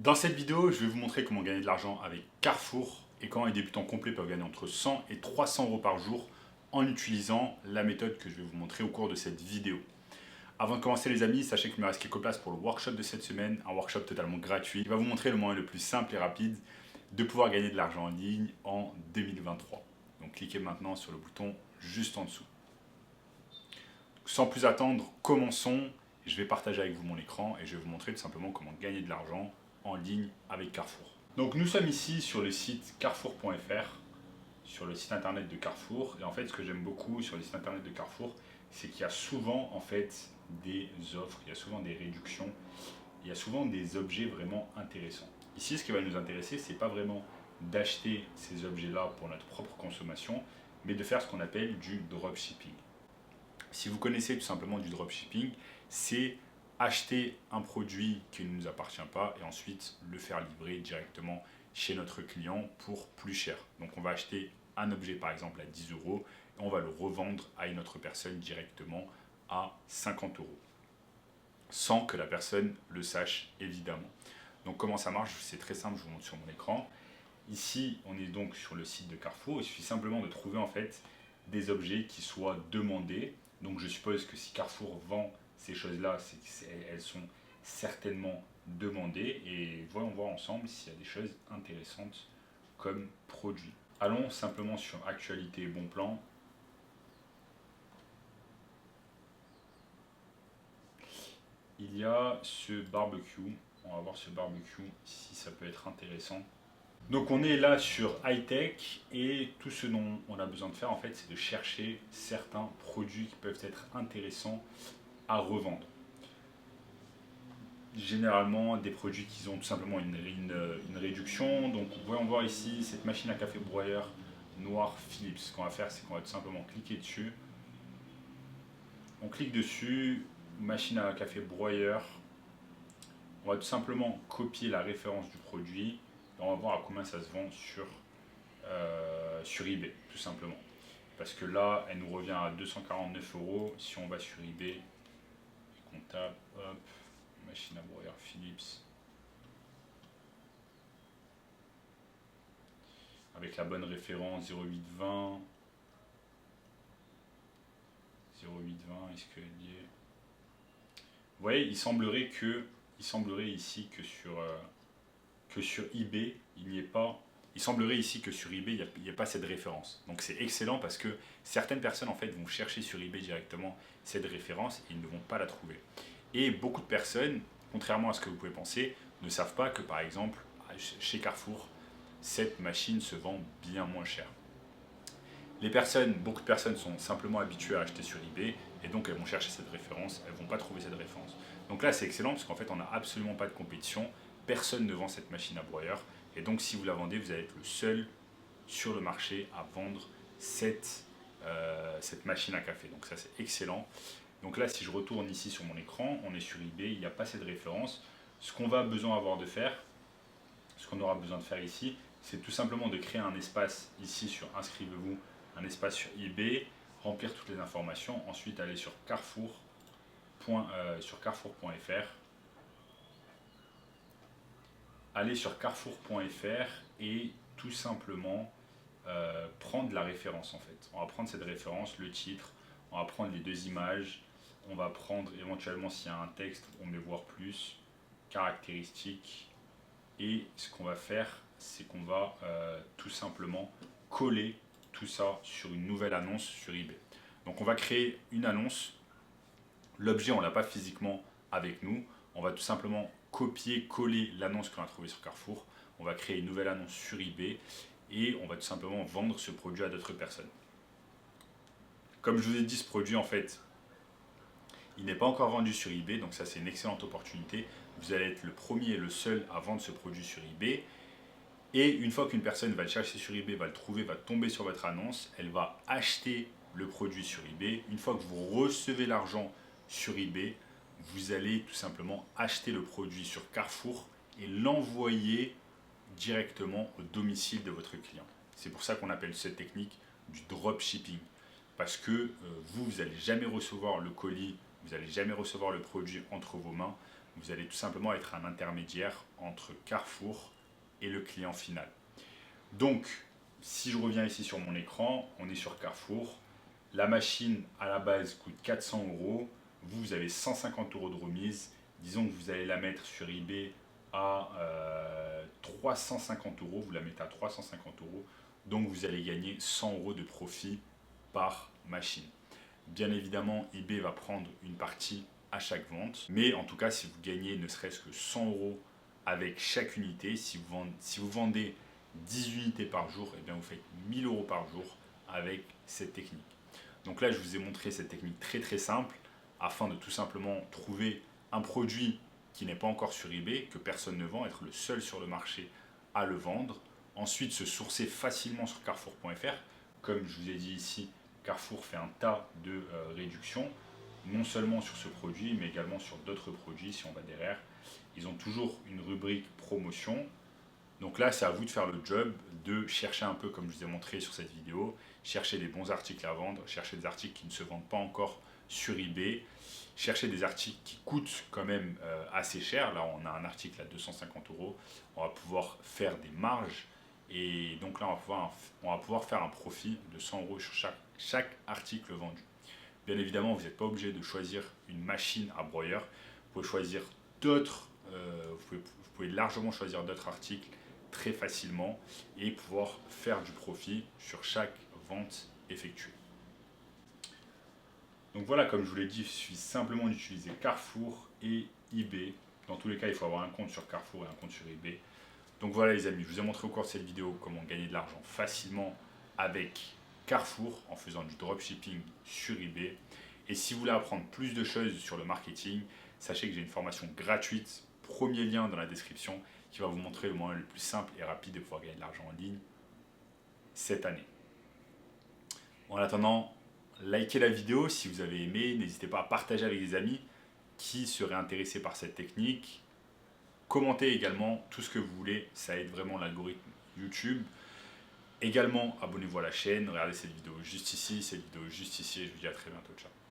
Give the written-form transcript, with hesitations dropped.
Dans cette vidéo, je vais vous montrer comment gagner de l'argent avec Carrefour et comment les débutants complets peuvent gagner entre 100 et 300 euros par jour en utilisant la méthode que je vais vous montrer au cours de cette vidéo. Avant de commencer les amis, sachez qu'il me reste quelques places pour le workshop de cette semaine, un workshop totalement gratuit qui va vous montrer le moyen le plus simple et rapide de pouvoir gagner de l'argent en ligne en 2023. Donc cliquez maintenant sur le bouton juste en dessous. Sans plus attendre, commençons. Je vais partager avec vous mon écran et je vais vous montrer tout simplement comment gagner de l'argent en ligne avec Carrefour. Donc nous sommes ici sur le site carrefour.fr, sur le site internet de Carrefour. Et en fait, ce que j'aime beaucoup sur le site internet de Carrefour, c'est qu'il y a souvent en fait des offres, il y a souvent des réductions, il y a souvent des objets vraiment intéressants. Ici, ce qui va nous intéresser, c'est pas vraiment d'acheter ces objets-là pour notre propre consommation, mais de faire ce qu'on appelle du dropshipping. Si vous connaissez tout simplement du dropshipping, c'est acheter un produit qui ne nous appartient pas et ensuite le faire livrer directement chez notre client pour plus cher. Donc on va acheter un objet par exemple à 10 euros et on va le revendre à une autre personne directement à 50 euros. Sans que la personne le sache évidemment. Donc comment ça marche? C'est très simple, je vous montre sur mon écran. Ici, on est donc sur le site de Carrefour. Il suffit simplement de trouver en fait des objets qui soient demandés. Donc je suppose que si Carrefour vend ces choses-là, elles sont certainement demandées. Et voyons voir ensemble s'il y a des choses intéressantes comme produits. Allons simplement sur Actualité et Bon Plan. Il y a ce barbecue. On va voir ce barbecue si ça peut être intéressant. Donc on est là sur high tech et tout ce dont on a besoin de faire en fait, c'est de chercher certains produits qui peuvent être intéressants à revendre. Généralement des produits qui ont tout simplement une réduction. Donc voyons voir ici cette machine à café broyeur noir Philips. Ce qu'on va faire, c'est qu'on va tout simplement cliquer dessus. On clique dessus, machine à café broyeur. On va tout simplement copier la référence du produit. Et on va voir à combien ça se vend sur eBay, tout simplement. Parce que là, elle nous revient à 249 euros. Si on va sur eBay, qu'on tape, hop, machine à broyeur Philips, avec la bonne référence 0820, 0820, est-ce qu'elle y est? Vous voyez, il semblerait ici que sur eBay, il n'y ait pas. Il semblerait ici que sur eBay, il n'y a pas cette référence. Donc c'est excellent parce que certaines personnes en fait vont chercher sur eBay directement cette référence et ils ne vont pas la trouver. Et beaucoup de personnes, contrairement à ce que vous pouvez penser, ne savent pas que par exemple chez Carrefour, cette machine se vend bien moins cher. Beaucoup de personnes sont simplement habituées à acheter sur eBay et donc elles vont chercher cette référence, elles ne vont pas trouver cette référence. Donc là c'est excellent parce qu'en fait on n'a absolument pas de compétition, personne ne vend cette machine à broyeur et donc si vous la vendez, vous allez être le seul sur le marché à vendre cette machine à café. Donc ça c'est excellent. Donc là si je retourne ici sur mon écran, on est sur eBay, il n'y a pas cette référence. Ce qu'on aura besoin de faire ici, c'est tout simplement de créer un espace ici sur inscrivez-vous, un espace sur eBay, remplir toutes les informations, ensuite aller sur carrefour.fr, aller sur carrefour.fr et tout simplement prendre la référence en fait. On va prendre cette référence, le titre, on va prendre les deux images, on va prendre éventuellement s'il y a un texte, on met voir plus, caractéristiques, et ce qu'on va faire, c'est qu'on va tout simplement coller tout ça sur une nouvelle annonce sur eBay. Donc on va créer une annonce. L'objet, on ne l'a pas physiquement avec nous. On va tout simplement copier-coller l'annonce qu'on a trouvée sur Carrefour. On va créer une nouvelle annonce sur eBay et on va tout simplement vendre ce produit à d'autres personnes. Comme je vous ai dit, ce produit, en fait, il n'est pas encore vendu sur eBay, donc ça c'est une excellente opportunité. Vous allez être le premier et le seul à vendre ce produit sur eBay. Et une fois qu'une personne va le chercher sur eBay, va le trouver, va tomber sur votre annonce, elle va acheter le produit sur eBay. Une fois que vous recevez l'argent sur eBay, vous allez tout simplement acheter le produit sur Carrefour et l'envoyer directement au domicile de votre client. C'est pour ça qu'on appelle cette technique du dropshipping. Parce que vous n'allez jamais recevoir le colis, vous n'allez jamais recevoir le produit entre vos mains. Vous allez tout simplement être un intermédiaire entre Carrefour et le client final. Donc, si je reviens ici sur mon écran, on est sur Carrefour. La machine à la base coûte 400 euros. Vous avez 150 euros de remise. Disons que vous allez la mettre sur eBay à 350 euros. Vous la mettez à 350 euros. Donc vous allez gagner 100 euros de profit par machine. Bien évidemment, eBay va prendre une partie à chaque vente. Mais en tout cas, si vous gagnez ne serait-ce que 100 euros avec chaque unité, si vous vendez 10 unités par jour, et bien vous faites 1000 euros par jour avec cette technique. Donc là, je vous ai montré cette technique très très simple afin de tout simplement trouver un produit qui n'est pas encore sur eBay, que personne ne vend, être le seul sur le marché à le vendre. Ensuite, se sourcer facilement sur carrefour.fr. Comme je vous ai dit ici, Carrefour fait un tas de réductions, non seulement sur ce produit, mais également sur d'autres produits. Si on va derrière, ils ont toujours une rubrique promotion. Donc là, c'est à vous de faire le job, de chercher un peu, comme je vous ai montré sur cette vidéo, chercher des bons articles à vendre, chercher des articles qui ne se vendent pas encore sur eBay, chercher des articles qui coûtent quand même assez cher. Là, on a un article à 250 euros, on va pouvoir faire des marges et donc là, on va pouvoir faire un profit de 100 euros sur chaque article vendu. Bien évidemment, vous n'êtes pas obligé de choisir une machine à broyeur, vous pouvez choisir d'autres, vous pouvez largement choisir d'autres articles très facilement et pouvoir faire du profit sur chaque vente effectuée. Donc voilà, comme je vous l'ai dit, il suffit simplement d'utiliser Carrefour et eBay. Dans tous les cas, il faut avoir un compte sur Carrefour et un compte sur eBay. Donc voilà les amis, je vous ai montré au cours de cette vidéo comment gagner de l'argent facilement avec Carrefour en faisant du dropshipping sur eBay. Et si vous voulez apprendre plus de choses sur le marketing, sachez que j'ai une formation gratuite, premier lien dans la description, qui va vous montrer le moyen le plus simple et rapide de pouvoir gagner de l'argent en ligne cette année. En attendant, likez la vidéo si vous avez aimé, n'hésitez pas à partager avec des amis qui seraient intéressés par cette technique. Commentez également tout ce que vous voulez, ça aide vraiment l'algorithme YouTube. Également, abonnez-vous à la chaîne, regardez cette vidéo juste ici, cette vidéo juste ici, et je vous dis à très bientôt, ciao.